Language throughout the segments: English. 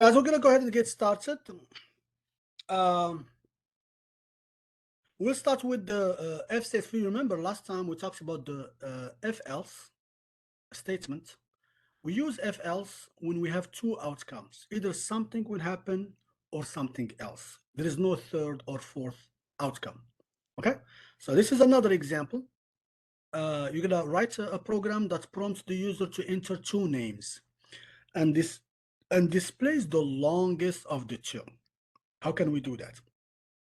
Guys, we're gonna go ahead and get started. We'll start with the if statement. If you remember last time we talked about the if else statement. We use if else when we have two outcomes. Either something will happen or something else. There is no third or fourth outcome. Okay, so this is another example. You're gonna write a program that prompts the user to enter two names, and displays the longest of the two. How can we do that?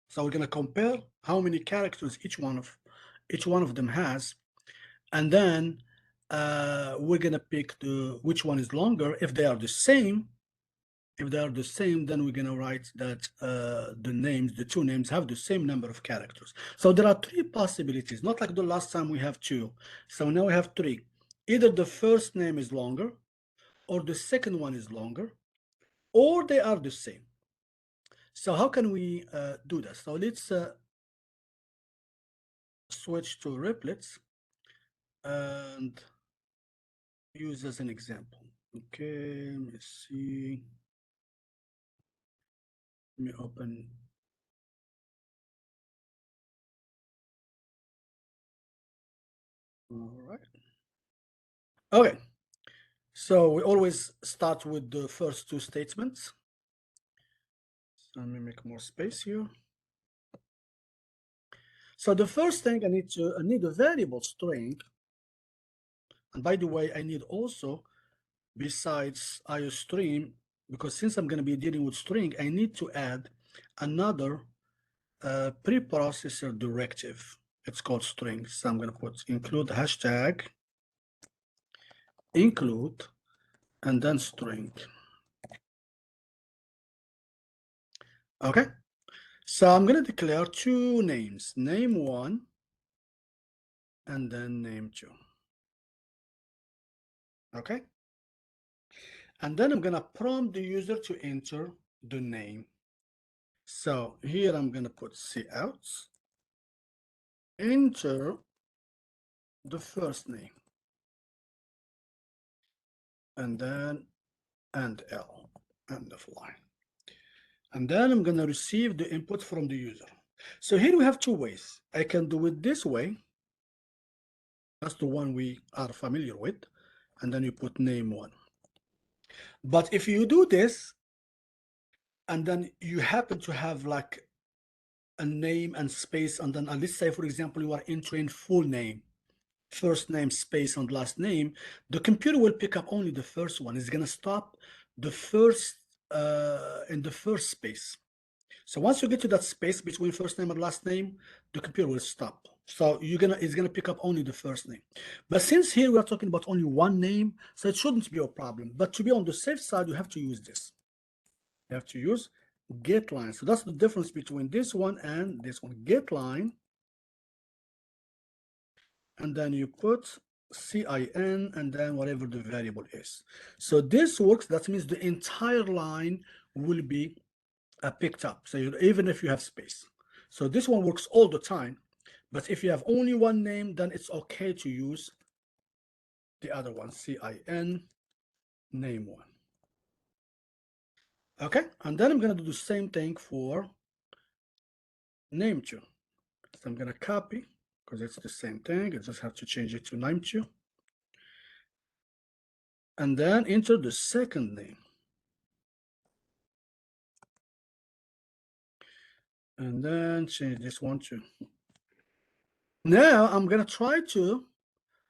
So we're gonna compare how many characters each one of them has, and then we're gonna pick which one is longer. If they are the same, then we're gonna write that the two names have the same number of characters. So there are three possibilities, not like the last time we have two. So now we have three. Either the first name is longer, or the second one is longer, or they are the same. So how can we do that? So let's switch to Replets and use as an example. Okay, let me see. Let me open. All right. Okay. So we always start with the first two statements. So let me make more space here. So the first thing I need a variable string. And by the way, I need also, besides IOStream, because since I'm going to be dealing with string, I need to add another preprocessor directive. It's called string. So I'm going to put include hashtag include and then string. Okay, so I'm going to declare two names, name one and then name two. Okay, and then I'm going to prompt the user to enter the name. So here I'm going to put cout, enter the first name, and then end L, end of line. And then I'm going to receive the input from the user. So here we have two ways. I can do it this way. That's the one we are familiar with. And then you put name one. But if you do this, and then you happen to have like a name and space, and then let's say, for example, you are entering full name, first name, space, and last name, the computer will pick up only the first one. It's going to stop the first in the first space. So once you get to that space between first name and last name, the computer will stop. So it's gonna pick up only the first name. But since here we are talking about only one name, so it shouldn't be a problem. But to be on the safe side, you have to use this. You have to use getLine. So that's the difference between this one and this one. GetLine, and then you put CIN and then whatever the variable is. So this works. That means the entire line will be picked up. So even if you have space. So this one works all the time, but if you have only one name, then it's okay to use the other one, CIN name one. Okay, and then I'm going to do the same thing for name two. So I'm going to copy because it's the same thing. I just have to change it to name two. And then enter the second name. And then change this one too. Now I'm going to try to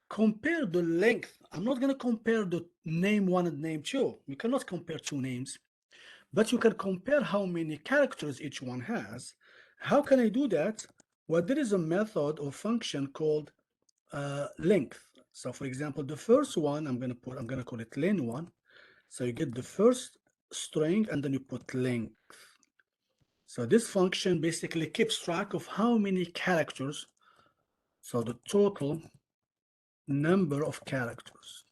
compare the length. I'm not going to compare the name one and name two. We cannot compare two names, but you can compare how many characters each one has. How can I do that? Well, there is a method or function called length. So for example, the first one I'm going to call it len1. So you get the first string and then you put length. So this function basically keeps track of how many characters, so the total number of characters.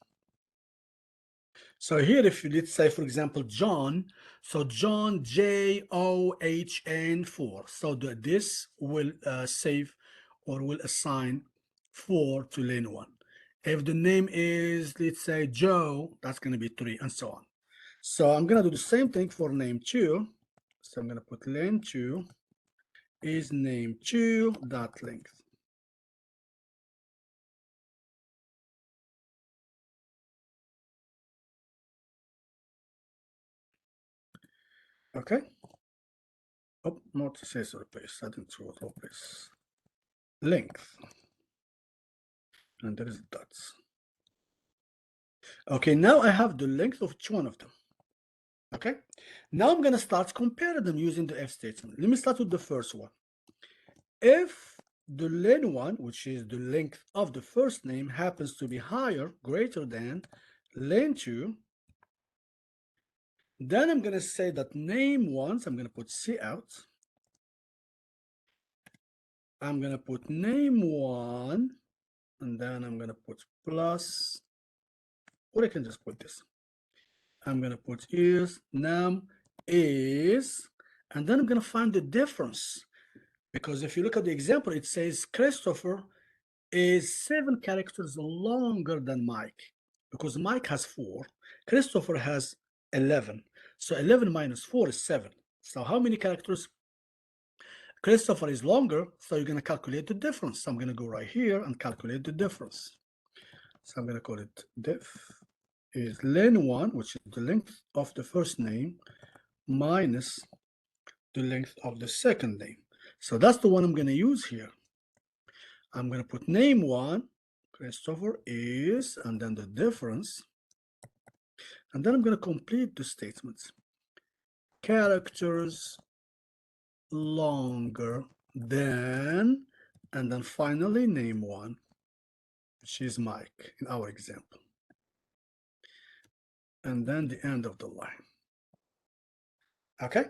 So here, if you, let's say, for example, John, so John, JOHN4. So this will save or will assign 4 to len1. If the name is, let's say, Joe, that's going to be 3, and so on. So I'm gonna do the same thing for name2. So I'm gonna put len2 is name2 dot length. Okay. Oh, not scissor paste. I didn't throw it paste. Length. And there is dots. Okay, now I have the length of each one of them. Okay, now I'm gonna start comparing them using the if statement. Let me start with the first one. If the len1, which is the length of the first name, happens to be higher, greater than len2, then I'm gonna say that name1, so I'm gonna put C out. I'm gonna put name1, and then I'm gonna put plus, or I can just put this. I'm gonna put is num is, and then I'm gonna find the difference. Because if you look at the example, it says Christopher is 7 characters longer than Mike, because Mike has 4, Christopher has 11. So 11 minus 4 is 7. So how many characters? Christopher is longer, so you're going to calculate the difference. So I'm going to go right here and calculate the difference. So I'm going to call it diff is len1, which is the length of the first name, minus the length of the second name. So that's the one I'm going to use here. I'm going to put name1, Christopher is, and then the difference. And then I'm going to complete the statements. Characters longer than, and then finally name1, which is Mike in our example. And then the end of the line. Okay?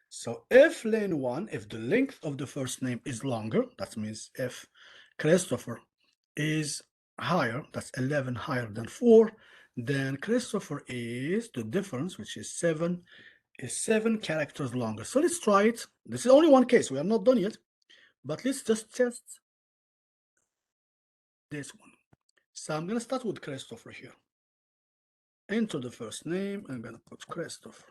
So if len1, if the length of the first name is longer, that means if Christopher is higher, that's 11 higher than 4, then Christopher is, the difference, which is 7, is 7 characters longer. So let's try it. This is only one case. We are not done yet, but let's just test this one. So I'm going to start with Christopher here. Enter the first name. I'm going to put Christopher.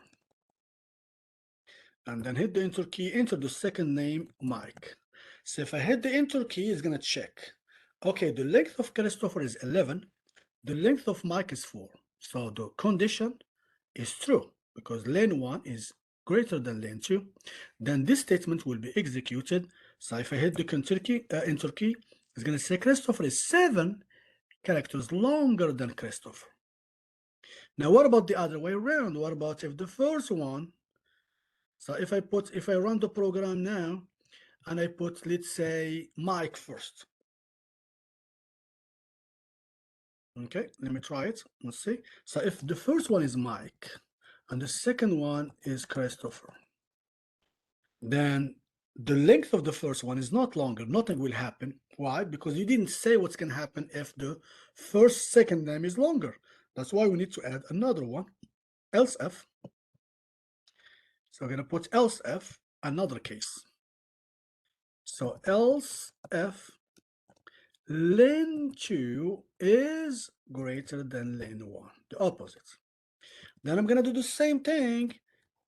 And then hit the enter key, enter the second name, Mike. So if I hit the enter key, it's going to check. Okay, the length of Christopher is 11. The length of Mike is 4. So the condition is true because len1 is greater than len2. Then this statement will be executed. So if I hit the enter key, it's going to say Christopher is 7 characters longer than Christopher. Now, what about the other way around? What about if the first one? So if I run the program now, and I put, let's say, Mike first. Okay, let me try it. Let's see. So if the first one is Mike, and the second one is Christopher, then the length of the first one is not longer. Nothing will happen. Why? Because you didn't say what's going to happen if the second name is longer. That's why we need to add another one, else if. So we're going to put else if, another case. So else if len2 is greater than len1, the opposite. Then I'm going to do the same thing.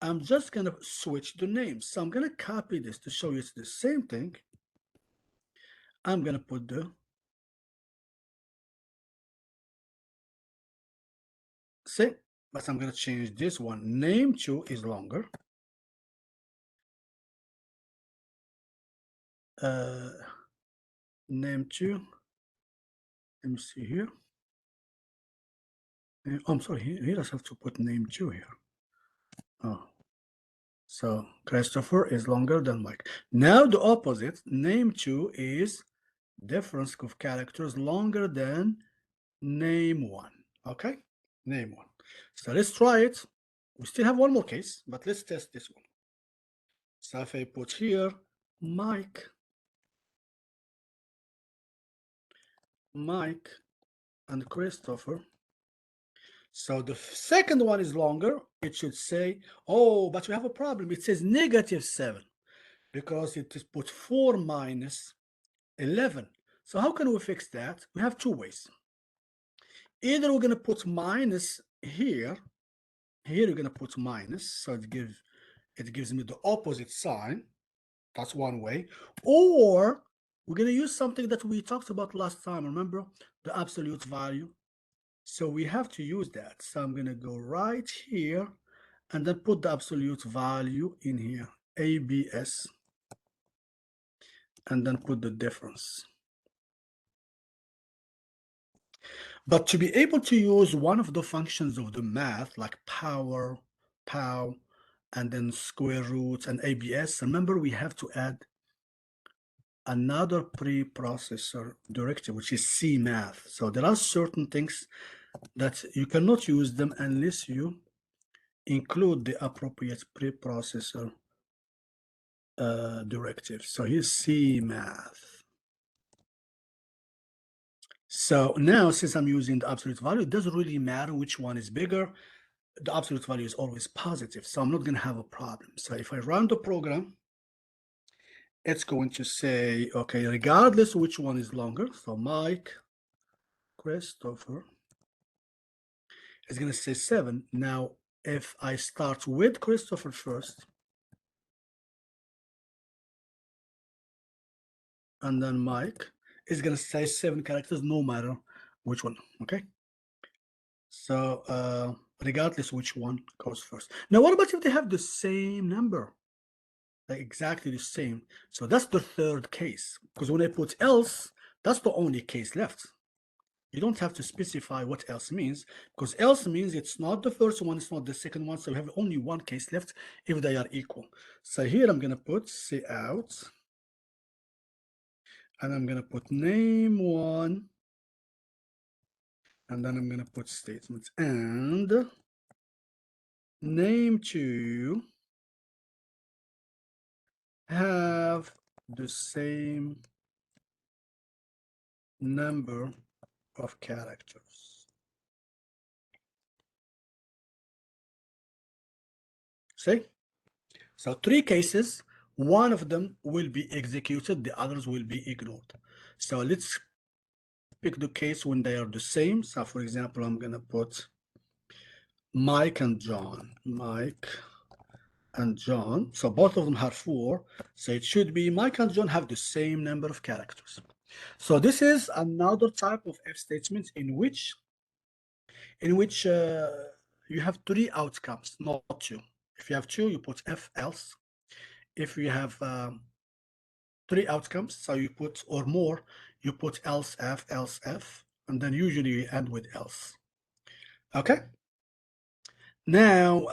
I'm just going to switch the names. So I'm going to copy this to show you it's the same thing. I'm going to put the same, but I'm going to change this one. Name2 is longer. Name2, let me see here. I'm sorry, here I have to put name2 here. Oh, so Christopher is longer than Mike. Now the opposite, name2 is difference of characters longer than name1. Okay, name1. So let's try it. We still have one more case, but let's test this one. So if I put here Mike, and Christopher. So the second one is longer. It should say, oh, but we have a problem. It says -7 because it is put 4 minus 11. So how can we fix that? We have two ways. Either we're going to put minus here, Here you're gonna put minus, so it gives me the opposite sign. That's one way. Or we're gonna use something that we talked about last time. Remember the absolute value? So we have to use that. So I'm gonna go right here and then put the absolute value in here, ABS, and then put the difference. But to be able to use one of the functions of the math, like power, pow, and then square roots and ABS, remember we have to add another preprocessor directive, which is CMath. So there are certain things that you cannot use them unless you include the appropriate preprocessor directive. So here's CMath. So now, since I'm using the absolute value, it doesn't really matter which one is bigger. The absolute value is always positive, so I'm not going to have a problem. So if I run the program, it's going to say, okay, regardless which one is longer, so Mike, Christopher, is going to say 7. Now, if I start with Christopher first, and then Mike, is going to say 7 characters, no matter which one, okay? So regardless which one goes first. Now, what about if they have the same number? Like exactly the same. So that's the third case, because when I put else, that's the only case left. You don't have to specify what else means, because else means it's not the first one, it's not the second one, so we have only one case left if they are equal. So here I'm going to put cout, and I'm going to put name1, and then I'm going to put statements, and name2 have the same number of characters. See? So 3 cases, one of them will be executed, the others will be ignored. So let's pick the case when they are the same. So for example, I'm going to put Mike and John. Mike and John. So both of them have 4. So it should be Mike and John have the same number of characters. So this is another type of if statement in which you have 3 outcomes, not 2. If you have 2, you put if else. If you have 3 outcomes, so you put or more, you put else if, and then usually you end with else. Okay. Now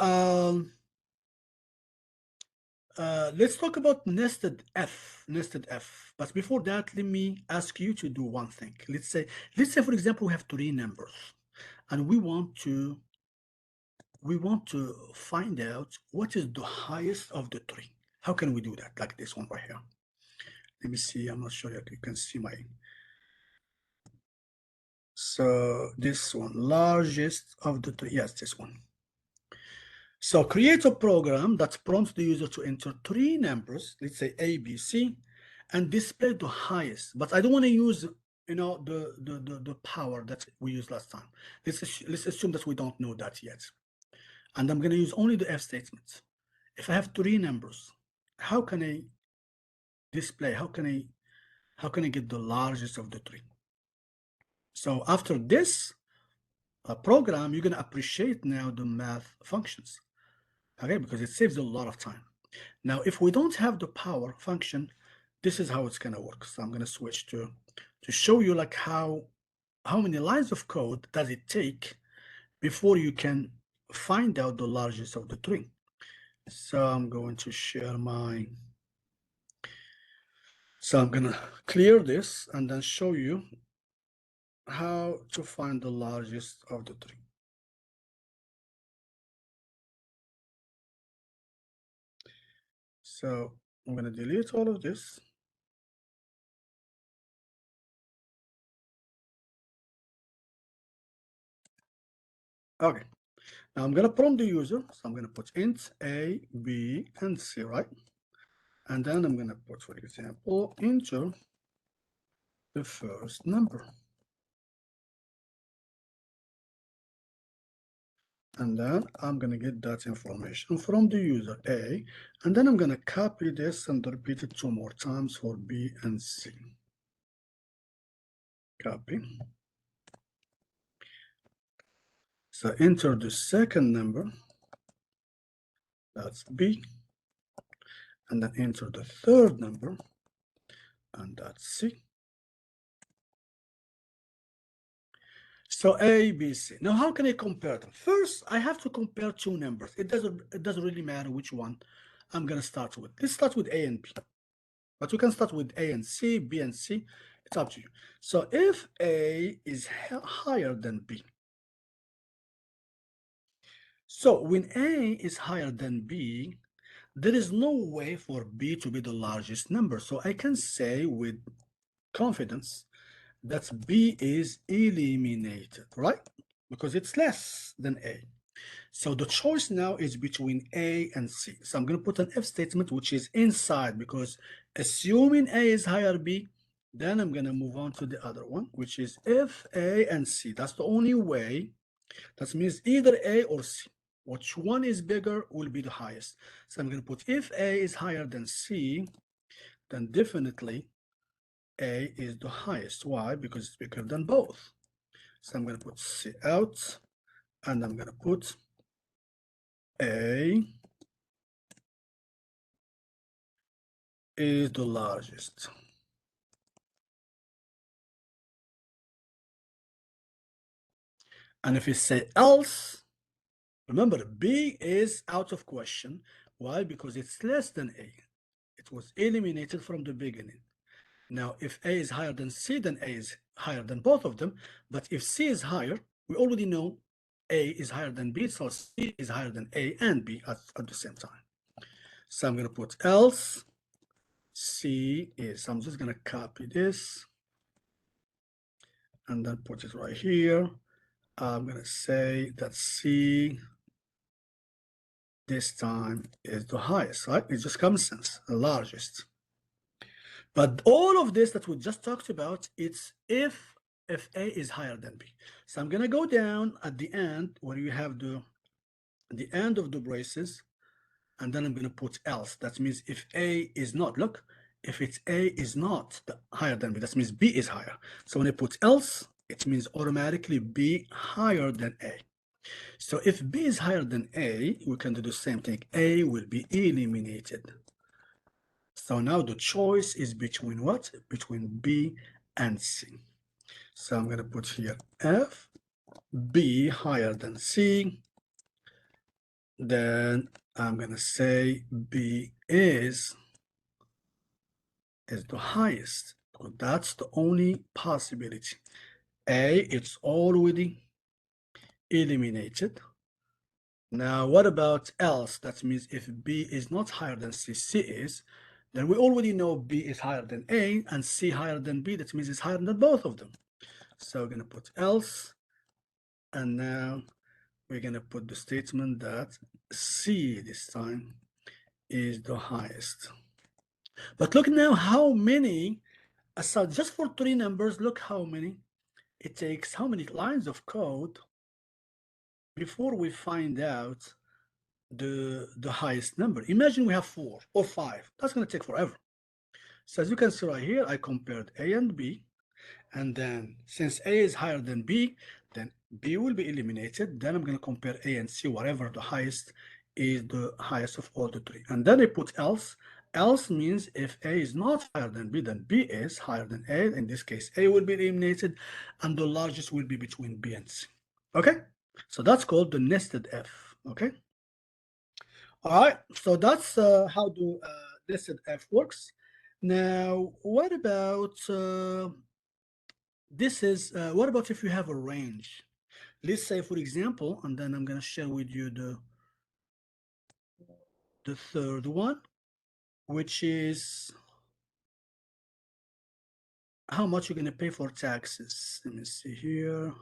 let's talk about nested if. But before that, let me ask you to do one thing. Let's say for example we have 3 numbers, and we want to find out what is the highest of the 3. How can we do that? Like this one right here. Let me see. I'm not sure if you can see my. So this one, largest of the 3. Yes, this one. So create a program that prompts the user to enter 3 numbers, let's say A, B, C, and display the highest. But I don't want to use, the power that we used last time. Let's assume that we don't know that yet. And I'm going to use only the if statement. If I have 3 numbers, how can I display? How can I get the largest of the 3? So after this program, you're going to appreciate now the math functions, okay? Because it saves a lot of time. Now, if we don't have the power function, this is how it's going to work. So I'm going to switch to show you like how many lines of code does it take before you can find out the largest of the 3. So I'm going to share my. So I'm going to clear this and then show you how to find the largest of the 3. So I'm going to delete all of this. Okay. Now I'm going to prompt the user. So I'm going to put int A, B, and C, right? And then I'm going to put, for example, enter the first number. and then I'm going to get that information from the user A, and then I'm going to copy this and repeat it 2 more times for B and C. Copy. So enter the second number, that's B, and then enter the third number, and that's C. So A, B, C. Now, how can I compare them? First, I have to compare two numbers. It doesn't really matter which one I'm going to start with. Let's start with A and B. But you can start with A and C, B and C. It's up to you. So if A is higher than B, so when A is higher than B, there is no way for B to be the largest number. So I can say with confidence that B is eliminated, right? Because it's less than A. So the choice now is between A and C. So I'm going to put an if statement which is inside, because assuming A is higher B, then I'm going to move on to the other one, which is if A and C. That's the only way. That means either A or C. Which one is bigger will be the highest. So I'm going to put if A is higher than C, then definitely A is the highest. Why? Because it's bigger than both. So I'm going to put C out, and I'm going to put A is the largest. And if you say else, remember B is out of question. Why? Because it's less than A. It was eliminated from the beginning. Now, if A is higher than C, then A is higher than both of them. But if C is higher, we already know A is higher than B, so C is higher than A and B at the same time. So I'm going to put else C is, I'm just going to copy this and then put it right here. I'm going to say that C this time is the highest, right? It's just common sense, the largest. But all of this that we just talked about, it's if A is higher than B. So I'm going to go down at the end where you have the end of the braces, and then I'm going to put else. That means if A is not, look, if it's A is not higher than B, that means B is higher. So when I put else, it means automatically B higher than A. So if B is higher than A, we can do the same thing. A will be eliminated. So now the choice is between what? Between B and C. So I'm going to put here F, B higher than C. Then I'm going to say B is the highest. So that's the only possibility. A, it's already eliminated. Now, what about else? That means if B is not higher than C, C is, then we already know B is higher than A and C higher than B. That means it's higher than both of them. So we're going to put else, and now we're going to put the statement that C this time is the highest. But look now how many, aside just for 3 numbers, look how many it takes, how many lines of code before we find out the highest number. Imagine we have 4 or 5. That's going to take forever. So as you can see right here, I compared A and B, and then since A is higher than B, then B will be eliminated. Then I'm going to compare A and C, whatever the highest is the highest of all the 3. And then I put else. Else means if A is not higher than B, then B is higher than A. In this case, A will be eliminated, and the largest will be between B and C. Okay? So that's called the nested F. Okay? All right, so that's how the nested F works. Now, what about what about if you have a range? Let's say, for example, and then I'm going to share with you the third one, which is how much you're going to pay for taxes. Let me see here.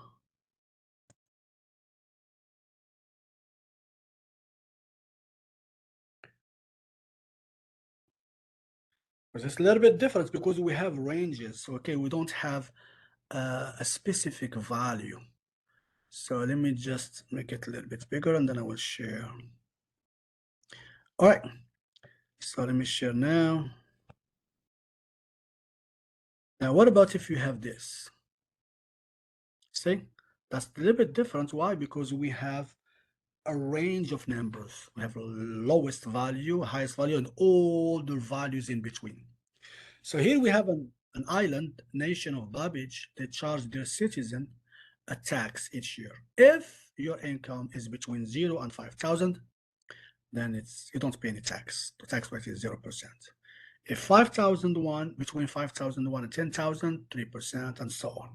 It's a little bit different because we have ranges. Okay, we don't have a specific value. So let me just make it a little bit bigger and then I will share. All right. So let me share now. Now, what about if you have this? See, that's a little bit different. Why? Because we have a range of numbers. We have lowest value, highest value, and all the values in between. So here we have an island nation of Babbage. They charge their citizen a tax each year. If your income is between 0 and 5,000, then you don't pay any tax. The tax rate is 0%. If 5,001, between 5,001 and 10,000, 3%, and so on.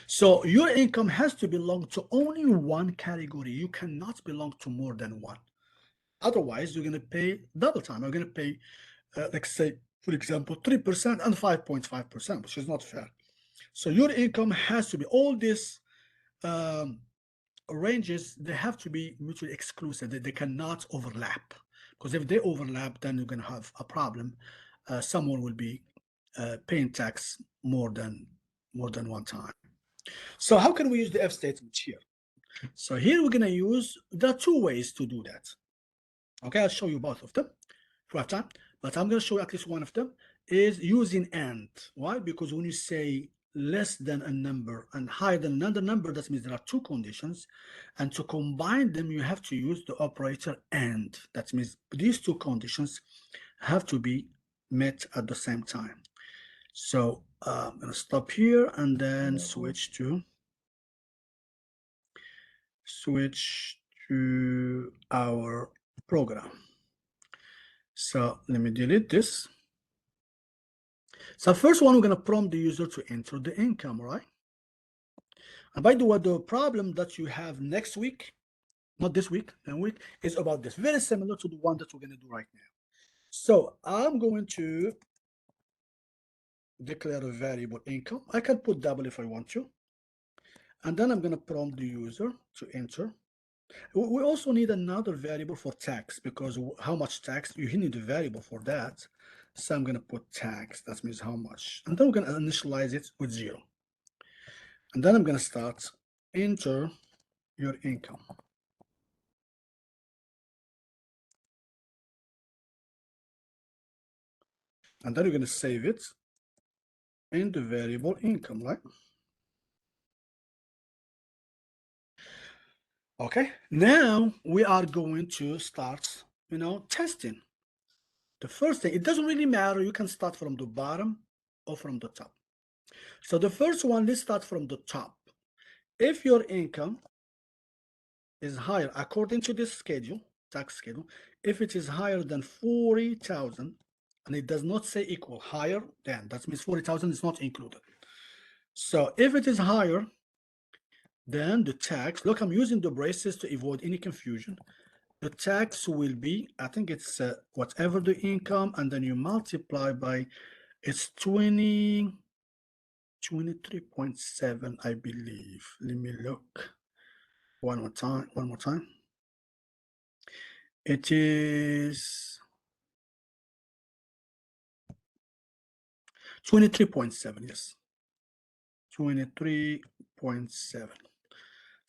So your income has to belong to only one category. You cannot belong to more than one. Otherwise, you're going to pay double time. You're going to pay, let's say, for example, 3% and 5.5%, which is not fair. So your income has to be, all these ranges, they have to be mutually exclusive. They cannot overlap. Because if they overlap, then you're going to have a problem. Someone will be paying tax more than one time. So how can we use the if statement here? So here we're going to use, there are two ways to do that. Okay, I'll show you both of them if we have time, but I'm going to show you at least one of them is using AND. Why? Because when you say less than a number and higher than another number, that means there are two conditions, and to combine them, you have to use the operator AND. That means these two conditions have to be met at the same time. So I'm going to stop here and then switch to our program. So let me delete this. So first one, we're going to prompt the user to enter the income, right? And by the way, the problem that you have next week, not this week, next week, is about this. Very similar to the one that we're going to do right now. So I'm going to declare a variable income. I can put double if I want to. And then I'm going to prompt the user to enter. We also need another variable for tax, because how much tax, you need a variable for that. So I'm going to put tax, that means how much. And then we're going to initialize it with 0. And then I'm going to start enter your income. And then you're going to save it in the variable income, right? Okay, now we are going to start, testing. The first thing, it doesn't really matter. You can start from the bottom or from the top. So the first one, let's start from the top. If your income is higher, according to this schedule, tax schedule, if it is higher than 40,000, and it does not say equal, higher than, that means 40,000 is not included. So if it is higher, then the tax, look, I'm using the braces to avoid any confusion. The tax will be, I think it's whatever the income, and then you multiply by, it's 23.7, I believe. Let me look one more time. It is 23.7, yes. 23.7.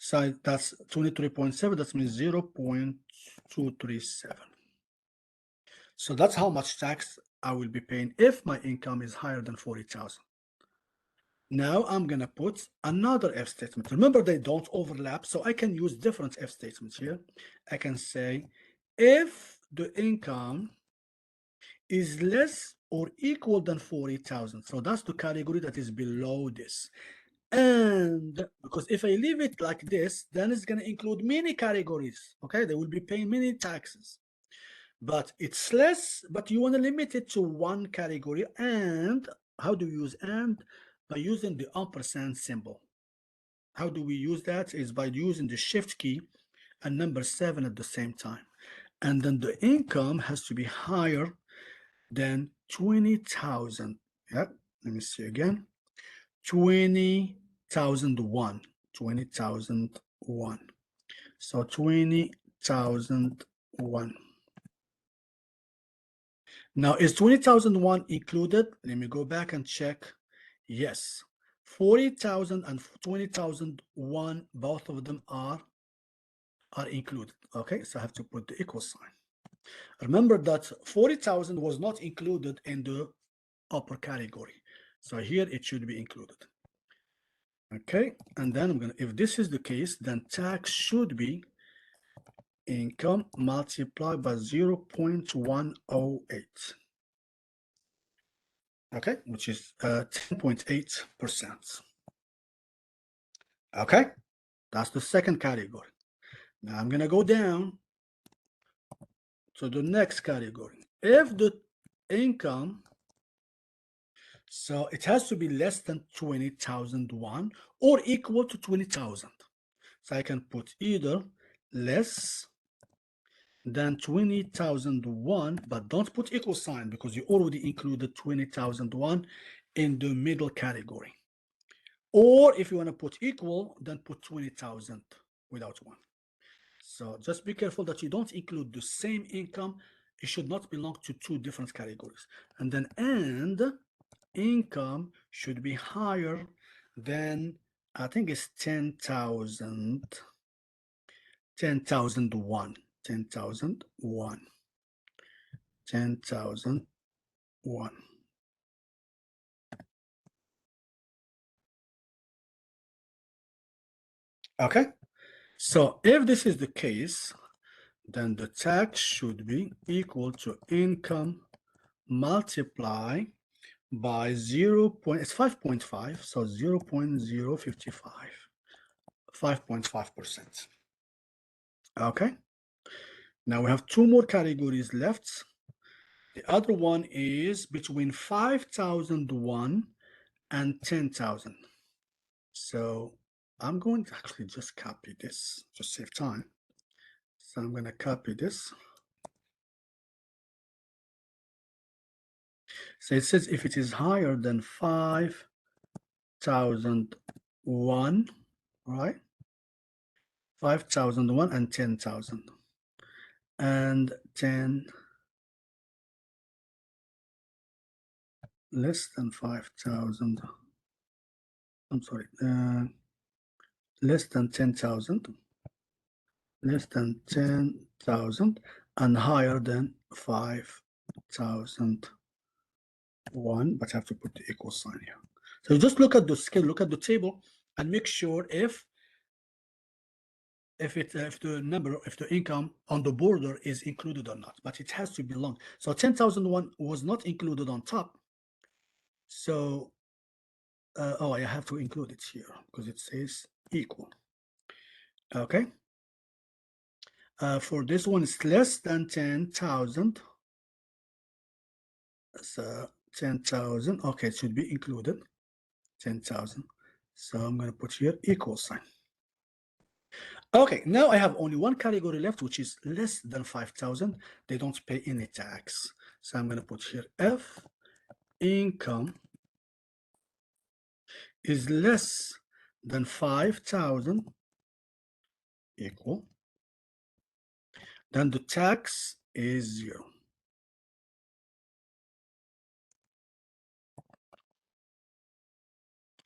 So that's 23.7, that means 0.237. So that's how much tax I will be paying if my income is higher than 40,000. Now I'm going to put another if statement. Remember, they don't overlap, so I can use different if statements here. I can say if the income is less or equal than 40,000. So that's the category that is below this. And because if I leave it like this, then it's going to include many categories. Okay, they will be paying many taxes. But it's less, but you want to limit it to one category. And how do we use and? By using the ampersand symbol. How do we use that? Is by using the shift key and number 7 at the same time. And then the income has to be higher than 20,000. Yeah, let me see again. 20,001. 20,001. So 20,001. Now, is 20,001 included? Let me go back and check. Yes. 40,000 and 20,001, both of them are included. Okay, so I have to put the equal sign. Remember that 40,000 was not included in the upper category, so here it should be included. Okay, and then I'm gonna, if this is the case, then tax should be income multiplied by 0.108. Okay, which is 10.8%. Okay, that's the second category. Now I'm gonna go down to the next category. If the income, so it has to be less than 20,001 or equal to 20,000. So I can put either less than 20,001, but don't put equal sign because you already included 20,001 in the middle category. Or if you want to put equal, then put 20,000 without one. So just be careful that you don't include the same income. It should not belong to two different categories. And then income should be higher than, I think it's 10,000, 10,001, 10,001, 10,001. Okay, so if this is the case, then the tax should be equal to income multiply by 0. It's 5.5, so 0.055, 5.5%. Okay, now we have two more categories left. The other one is between 5,001 and 10,000. So I'm going to actually just copy this to save time. So I'm going to copy this. So it says if it is higher than 5,001, right? 5,001 and 10,000. And 10 less than 5,000. I'm sorry, less than 10,000. Less than 10,000 and higher than 5,001, but I have to put the equal sign here. So just look at the scale, look at the table, and make sure if the income on the border is included or not, but it has to belong. So 10,001 was not included on top. So, I have to include it here because it says equal. Okay. For this one, it's less than 10,000. So 10,000. Okay, it should be included. 10,000. So I'm going to put here equal sign. Okay, now I have only one category left, which is less than 5,000. They don't pay any tax. So I'm going to put here if income is less than 5,000 equal, then the tax is 0.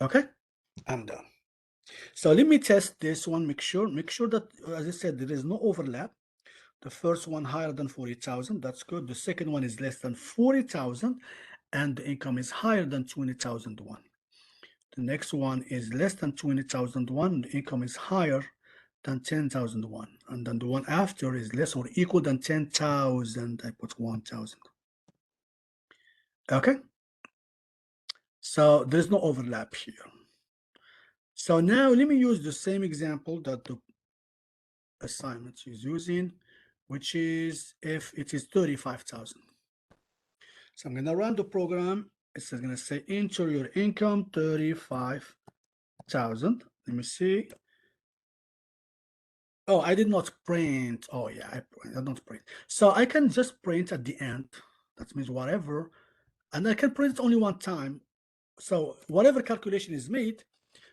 Okay, I'm done. So let me test this one, make sure that, as I said, there is no overlap. The first one higher than 40,000, that's good. The second one is less than 40,000, and the income is higher than 20,001. The next one is less than 20,001, the income is higher than 10,001. And then the one after is less or equal than 10,000, I put 1,000. Okay? So there's no overlap here. So now let me use the same example that the assignment is using, which is if it is 35,000. So I'm going to run the program. It's going to say enter your income 35,000. Let me see. Oh, I did not print. Oh yeah, I don't print. So I can just print at the end. That means whatever, and I can print it only one time. So whatever calculation is made,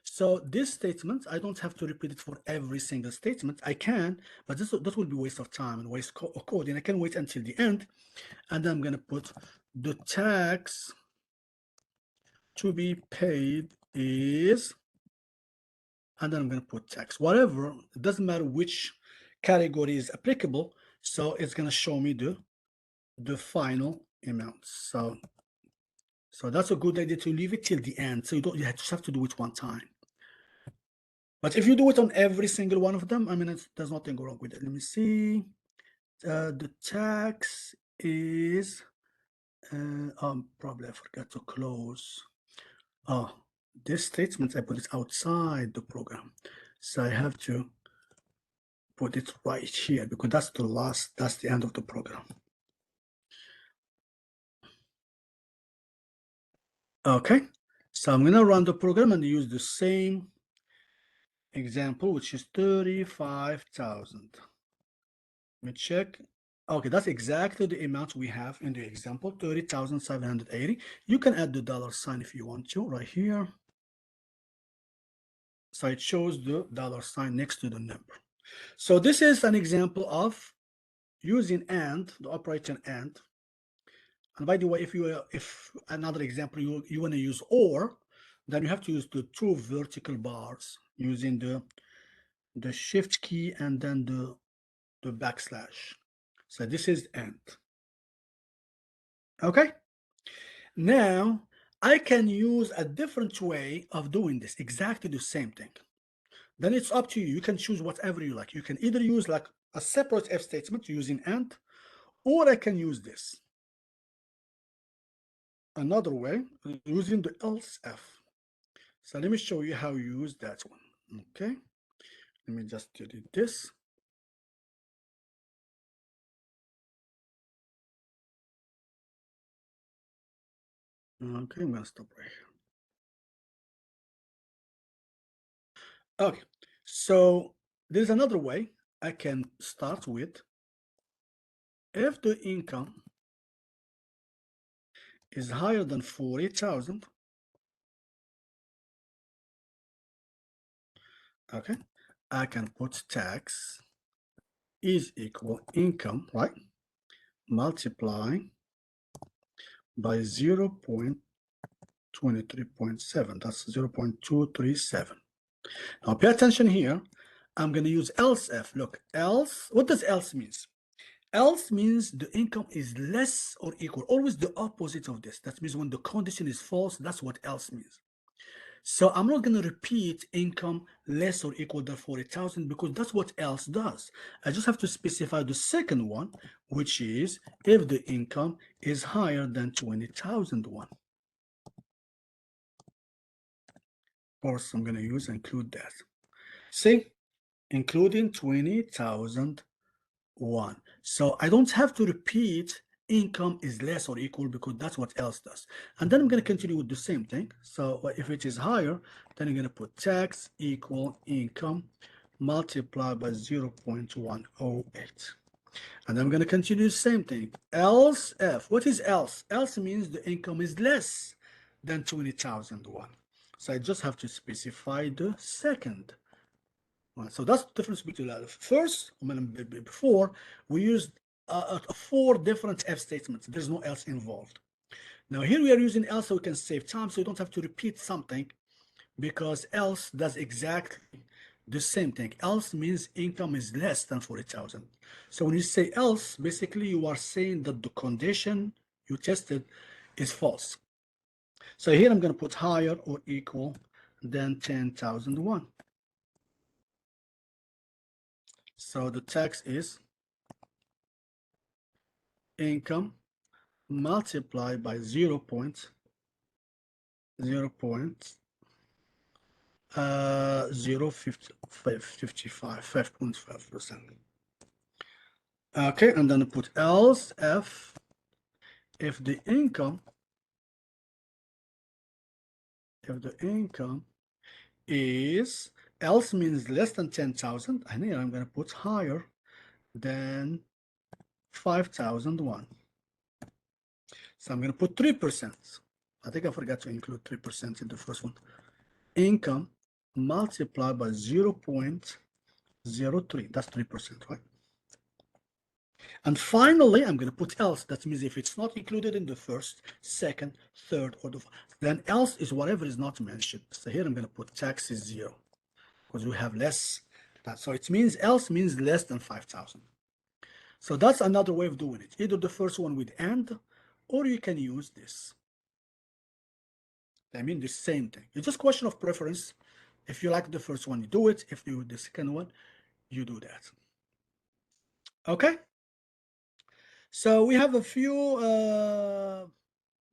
so this statement, I don't have to repeat it for every single statement. I can, but that will be waste of time and waste of code. And I can wait until the end, and then I'm going to put the tax to be paid is, and then I'm going to put tax, whatever, it doesn't matter which category is applicable. So it's going to show me the final amount. So that's a good idea to leave it till the end. So you just have to do it one time. But if you do it on every single one of them, I mean, there's nothing wrong with it. Let me see. The tax is, probably I forgot to close. Oh, this statement, I put it outside the program. So I have to put it right here because that's the end of the program. Okay, so I'm going to run the program and use the same example, which is 35,000. Let me check. Okay, that's exactly the amount we have in the example, 30,780. You can add the dollar sign if you want to right here. So it shows the dollar sign next to the number. So this is an example of using AND, the operator AND. And by the way, if another example you want to use OR, then you have to use the two vertical bars using the shift key and then the backslash. So this is AND. Okay. Now I can use a different way of doing this, exactly the same thing. Then it's up to you. You can choose whatever you like. You can either use like a separate if statement using AND, or I can use this. Another way, using the else if. So let me show you how you use that one. Okay. Let me just delete this. Okay, I'm gonna stop right here. Okay, so there's another way. I can start with if the income is higher than 40,000. Okay, I can put tax is equal income, right? Multiply by 0.23.7. That's 0.237. Now pay attention here. I'm going to use else if. Look, else, what does else means? Else means the income is less or equal, always the opposite of this. That means when the condition is false, that's what else means. So I'm not going to repeat income less or equal than 40,000 because that's what else does. I just have to specify the second one, which is if the income is higher than 20,001. Of course, I'm going to include that. See, including 20,001. So I don't have to repeat income is less or equal because that's what else does. And then I'm going to continue with the same thing. So if it is higher, then I'm going to put tax equal income multiplied by 0.108. And I'm going to continue the same thing. Else if. What is else? Else means the income is less than 20,001. So I just have to specify the second. So that's the difference between first, before we used 4 different if statements. There's no else involved. Now here we are using else so we can save time, so you don't have to repeat something because else does exactly the same thing. Else means income is less than 40,000. So when you say else, basically you are saying that the condition you tested is false. So here I'm going to put higher or equal than 10,001. So the tax is income multiplied by 0.055. Okay, and then put else if the income is, else means less than 10,000, and here I'm going to put higher than 5,001. So I'm going to put 3%. I think I forgot to include 3% in the first one. Income multiplied by 0.03. That's 3%, right? And finally, I'm going to put else. That means if it's not included in the first, second, third, or then else is whatever is not mentioned. So here I'm going to put tax is 0 because we have less. So it means else means less than 5,000. So that's another way of doing it. Either the first one with and, or you can use this. I mean the same thing. It's just a question of preference. If you like the first one, you do it. If you the second one, you do that. Okay. So we have a few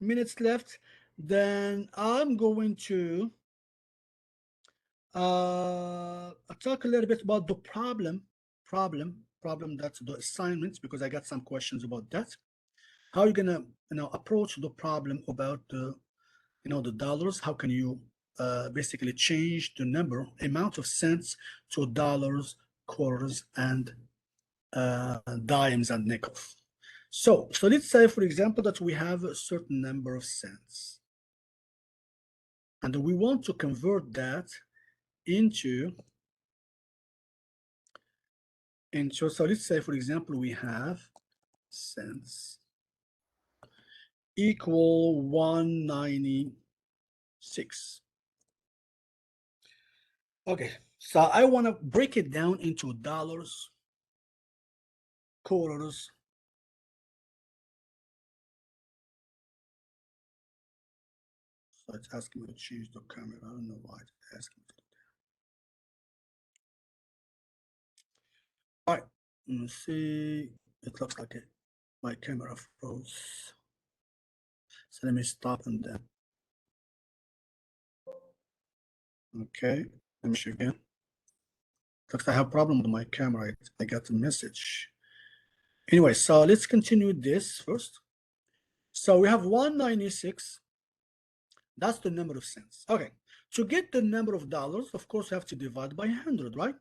minutes left. Then I'm going to talk a little bit about the problem. That's the assignments, because I got some questions about that. How are you gonna approach the problem about the the dollars? How can you basically change the amount of cents to dollars, quarters, and dimes and nickels? So let's say, for example, that we have a certain number of cents, and we want to convert that into so let's say, for example, we have cents equal 196. Okay, so I want to break it down into dollars, quarters, so it's asking me to change the camera. I don't know why it's asking me to do that. All right, let's see. It looks like my camera froze. So let me stop and then. Okay, let me show again. Looks like I have a problem with my camera. I got a message. Anyway, so let's continue this first. So we have 196. That's the number of cents. Okay, to get the number of dollars, of course, we have to divide by 100, right?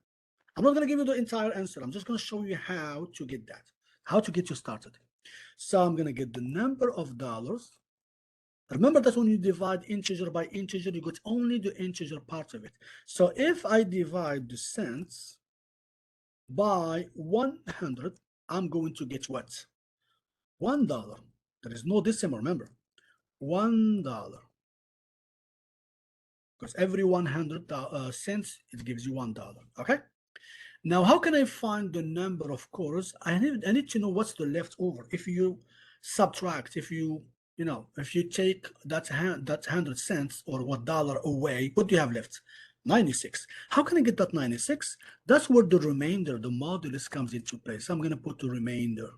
I'm not going to give you the entire answer. I'm just going to show you how to get that, how to get you started. So I'm going to get the number of dollars. Remember that when you divide integer by integer, you get only the integer part of it. So if I divide the cents by 100, I'm going to get what? $1. There is no decimal, remember. $1. Because every 100 cents, it gives you $1. Okay? Now, how can I find the number of quarters? I need to know what's the leftover. If you subtract, if you take that 100 cents or $1 away, what do you have left? 96. How can I get that 96? That's where the remainder, the modulus, comes into play. So I'm going to put the remainder.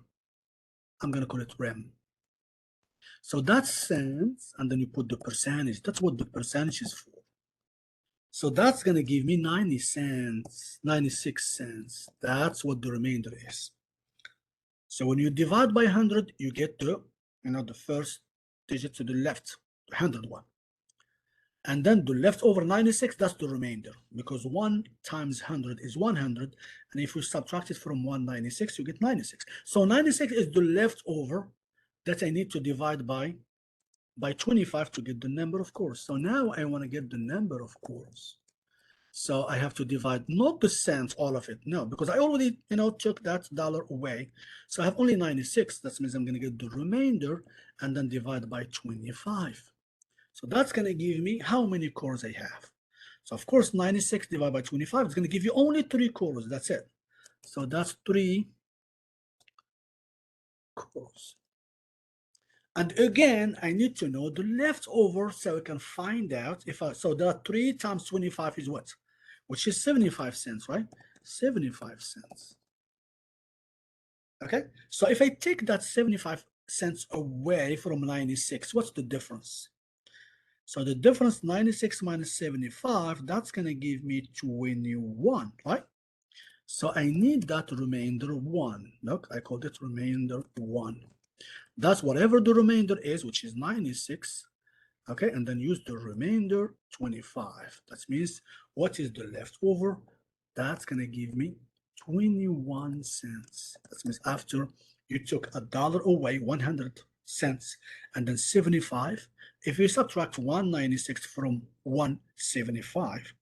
I'm going to call it rem. So that's cents, and then you put the percentage. That's what the percentage is for. So that's going to give me 90 cents, 96 cents. That's what the remainder is. So when you divide by 100, you get the first digit to the left, the 100 one. And then the leftover 96, that's the remainder, because 1 times 100 is 100. And if we subtract it from 196, you get 96. So 96 is the leftover that I need to divide by 25 to get the number of quarters. So now I want to get the number of quarters. So I have to divide not the cents, all of it. No, because I already, took that dollar away. So I have only 96. That means I'm going to get the remainder and then divide by 25. So that's going to give me how many quarters I have. So of course, 96 divided by 25 is going to give you only 3 quarters. That's it. So that's 3 quarters. And again, I need to know the leftover so I can find out if so there are 3 times 25 is what? Which is 75 cents, right? 75 cents. Okay, so if I take that 75 cents away from 96, what's the difference? So the difference, 96 minus 75, that's going to give me 21, right? So I need that remainder 1. Look, I called it remainder 1. That's whatever the remainder is, which is 96. Okay, and then use the remainder 25. That means what is the leftover? That's going to give me 21 cents. That means after you took $1 away, 100 cents, and then 75. If you subtract 196 from 175,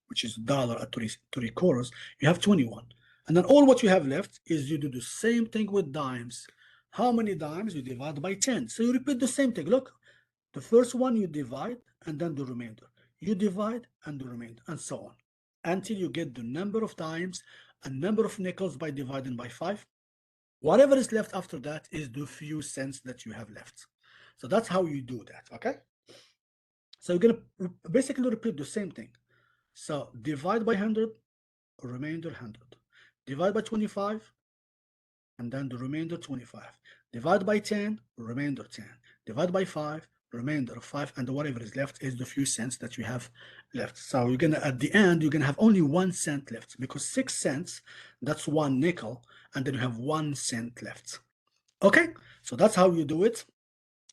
which is $1 at 3 quarters, you have 21. And then all what you have left is you do the same thing with dimes. How many dimes? You divide by 10. So you repeat the same thing. Look, the first one you divide and then the remainder. You divide and the remainder, and so on, until you get the number of dimes and number of nickels by dividing by 5. Whatever is left after that is the few cents that you have left. So that's how you do that, okay? So you're gonna basically repeat the same thing. So divide by 100, remainder 100. Divide by 25, and then the remainder 25. Divide by 10, remainder 10. Divide by 5, remainder 5, and whatever is left is the few cents that you have left. So you're gonna, at the end, you're gonna have only 1 cent left, because 6 cents, that's 1 nickel, and then you have 1 cent left. Okay, so that's how you do it.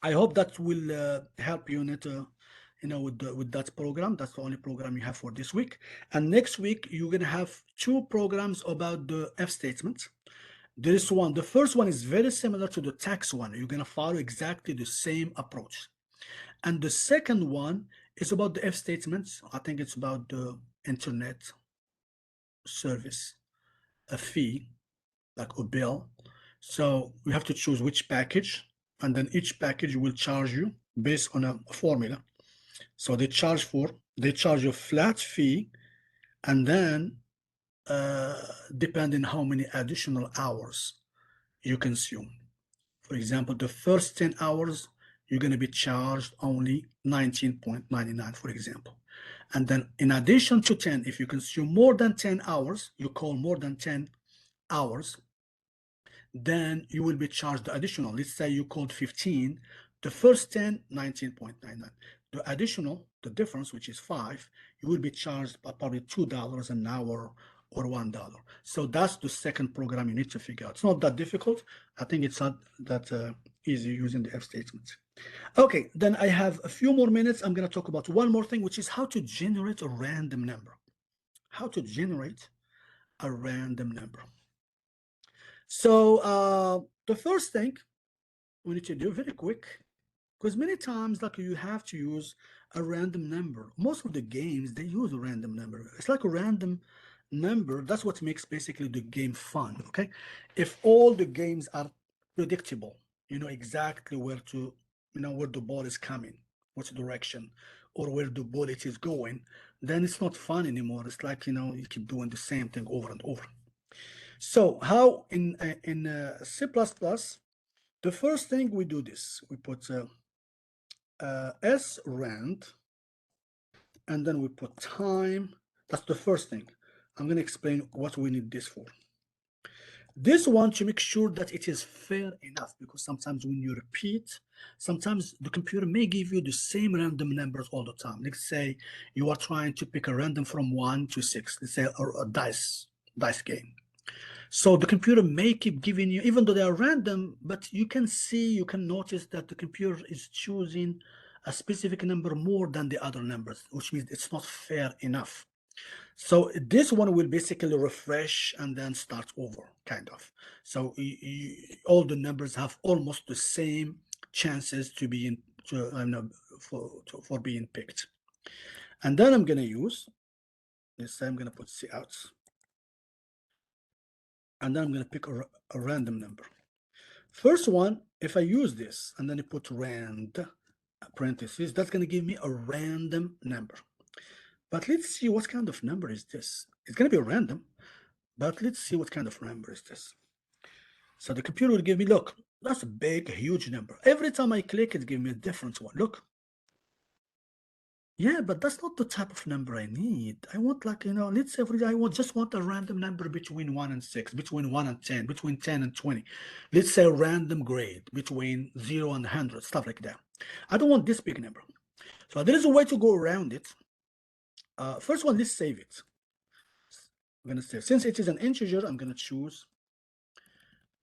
I hope that will help you, with that program. That's the only program you have for this week. And next week, you're gonna have 2 programs about the F statement. There is one. The first one is very similar to the tax one. You're gonna follow exactly the same approach. And the second one is about the F statements. I think it's about the internet service, a fee, like a bill. So you have to choose which package, and then each package will charge you based on a formula. So they charge you a flat fee, and then depending how many additional hours you consume. For example, the first 10 hours, you're going to be charged only 19.99, for example. And then in addition to 10, if you consume more than 10 hours, you call more than 10 hours, then you will be charged the additional. Let's say you called 15, the first 10, 19.99. The additional, the difference, which is 5, you will be charged by probably $2 an hour or $1. So that's the second program you need to figure out. It's not that difficult. I think it's not that easy using the F statement. Okay, then I have a few more minutes. I'm going to talk about one more thing, which is how to generate a random number. How to generate a random number. So the first thing we need to do very quick, because many times like you have to use a random number. Most of the games, they use a random number. It's like a random number. That's what makes basically the game fun, okay? If all the games are predictable, you know exactly where the ball is coming, which direction, or where the bullet is going, then it's not fun anymore. It's like, you keep doing the same thing over and over. So how in C++, the first thing we do this, we put srand, and then we put time. That's the first thing. I'm going to explain what we need this for. This one to make sure that it is fair enough, because sometimes when you repeat, sometimes the computer may give you the same random numbers all the time. Let's say you are trying to pick a random from 1 to 6, let's say a dice game. So the computer may keep giving you, even though they are random, but you can notice that the computer is choosing a specific number more than the other numbers, which means it's not fair enough. So this one will basically refresh and then start over, kind of. So all the numbers have almost the same chances to be for being picked. And then I'm going to use this. I'm going to put cout. And then I'm going to pick a random number. First one, if I use this and then I put rand parentheses, that's going to give me a random number. But let's see what kind of number is this. It's going to be random, but let's see what kind of number is this. So the computer will give me, look, that's a big, huge number. Every time I click, it gives me a different one. Look. Yeah, but that's not the type of number I need. I want let's say for example, I just want a random number between 1 and 6, between 1 and 10, between 10 and 20. Let's say a random grade between 0 and 100, stuff like that. I don't want this big number. So there is a way to go around it. First one, let's save it. I'm going to save. Since it is an integer, I'm going to choose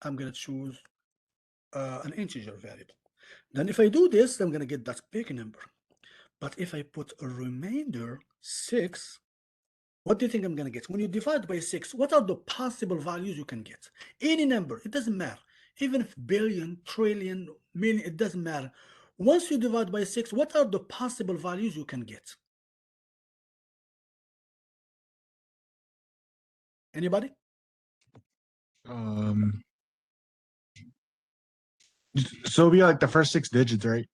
an integer variable. Then if I do this, I'm going to get that big number. But if I put a remainder 6, what do you think I'm going to get? When you divide by 6, what are the possible values you can get? Any number, it doesn't matter. Even if billion, trillion, million, it doesn't matter. Once you divide by 6, what are the possible values you can get? Anybody? So it'll be like the first 6 digits, right?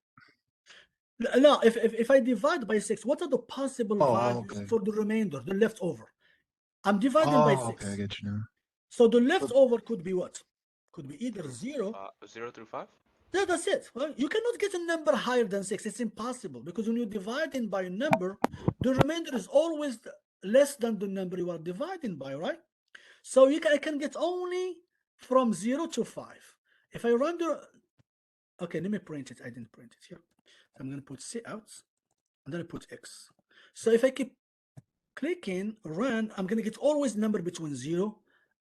No, if I divide by 6, what are the possible Oh, values okay. for the remainder, the leftover? I'm dividing by Oh, okay, I 6. get you now. So the leftover could be what? Could be either 0. 0 through 5? Yeah, that's it. Well, you cannot get a number higher than 6. It's impossible because when you divide in by a number, the remainder is always less than the number you are dividing by, right? So I can get only from 0 to 5. If I run the... Okay, let me print it. I didn't print it here. So I'm going to put C out, and then I put X. So if I keep clicking run, I'm going to get always number between 0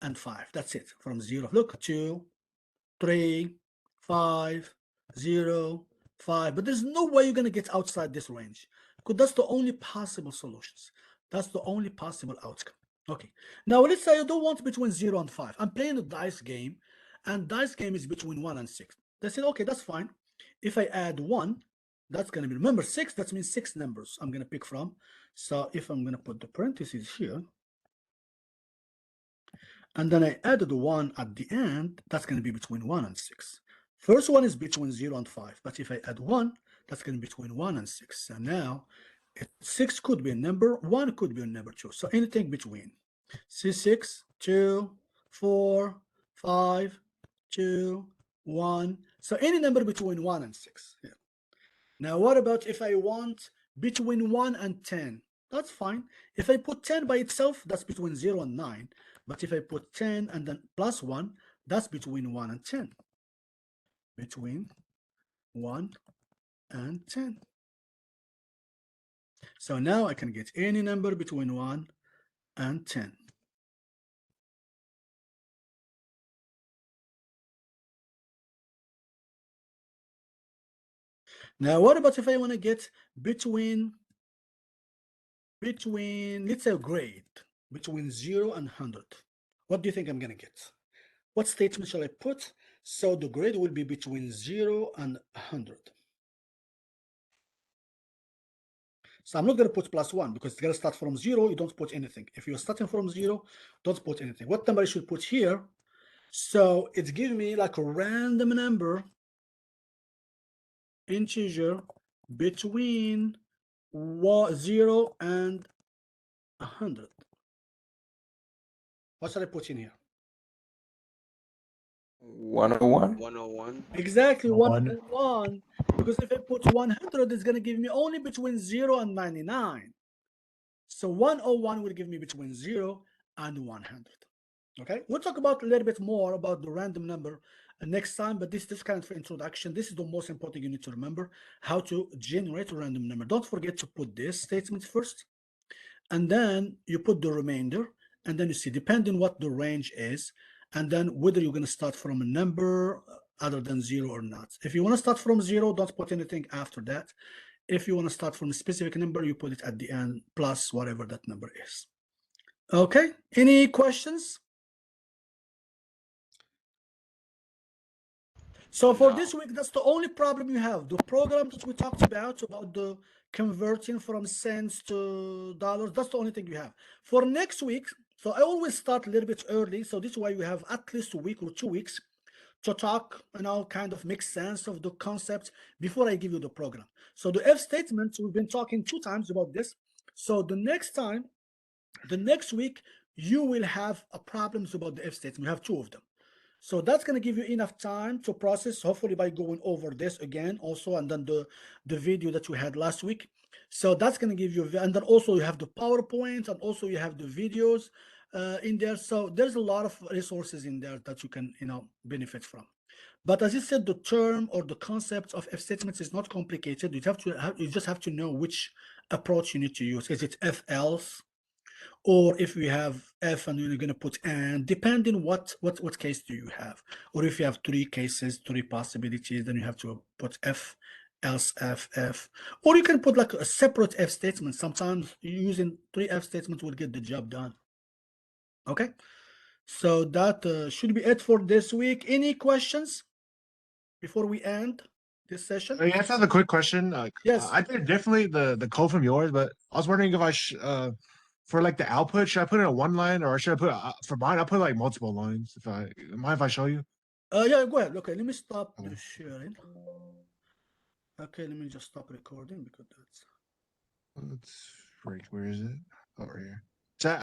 and 5. That's it. From 0. Look, 2, 3, 5, 0, 5. But there's no way you're going to get outside this range because that's the only possible solutions. That's the only possible outcome. Okay. Now let's say you don't want between 0 and 5. I'm playing a dice game, and dice game is between 1 and 6. They said, okay, that's fine. If I add 1, that's going to be, remember, 6, that means 6 numbers I'm going to pick from. So if I'm going to put the parentheses here, and then I added 1 at the end, that's going to be between 1 and 6. First one is between 0 and 5, but if I add 1, that's going to be between 1 and 6. And now 6 could be a number, 1 could be a number 2. So anything between C6, 2, 4, 5, 2, 1. So any number between 1 and 6. Yeah. Now what about if I want between 1 and 10? That's fine. If I put 10 by itself, that's between 0 and 9. But if I put 10 and then plus 1, that's between 1 and 10. Between 1 and 10. So now I can get any number between 1 and 10. Now what about if I want to get between, let's say, a grade, between 0 and 100? What do you think I'm going to get? What statement shall I put? So the grade will be between 0 and 100. So I'm not going to put plus 1 because it's going to start from 0. You don't put anything. If you're starting from 0, don't put anything. What number I should put here? So it's giving me like a random number, integer, between 0 and 100. What should I put in here? 101. 101. Exactly, 101. Because if I put 100, it's going to give me only between 0 and 99. So 101 will give me between 0 and 100. Okay, we'll talk about a little bit more about the random number next time, but this kind of introduction, this is the most important you need to remember, how to generate a random number. Don't forget to put this statement first, and then you put the remainder, and then you see, depending what the range is, and then whether you're going to start from a number other than 0 or not. If you want to start from 0, don't put anything after that. If you want to start from a specific number, you put it at the end, plus whatever that number is. Okay, any questions? So for this week, that's the only problem you have. The program that we talked about the converting from cents to dollars, that's the only thing you have. For next week, so I always start a little bit early. So this is why you have at least a week or 2 weeks to talk, kind of make sense of the concepts before I give you the program. So the if statements, we've been talking 2 times about this. So the next week, you will have problems about the if statement. You have 2 of them. So that's going to give you enough time to process, hopefully by going over this again also, and then the video that we had last week. So that's going to give you, and then also you have the PowerPoint, and also you have the videos in there. So there's a lot of resources in there that you can, benefit from. But as I said, the term or the concept of if statements is not complicated. You just have to know which approach you need to use. Is it if else? Or if you have F and you're going to put and, depending what case do you have. Or if you have 3 cases, 3 possibilities, then you have to put F, else F, F. Or you can put like a separate F statement. Sometimes using 3 F statements will get the job done. Okay, so that should be it for this week. Any questions before we end this session? I just have a quick question. Yes. I did definitely the code from yours, but I was wondering if I for like the output, should I put it in one line or should I put for mine? I'll put like multiple lines. If I mind if I show you? Yeah, go ahead. Okay, let me stop the Okay. sharing. Okay, let me just stop recording because that's. Let's break. Where is it? Oh, right here. Chat.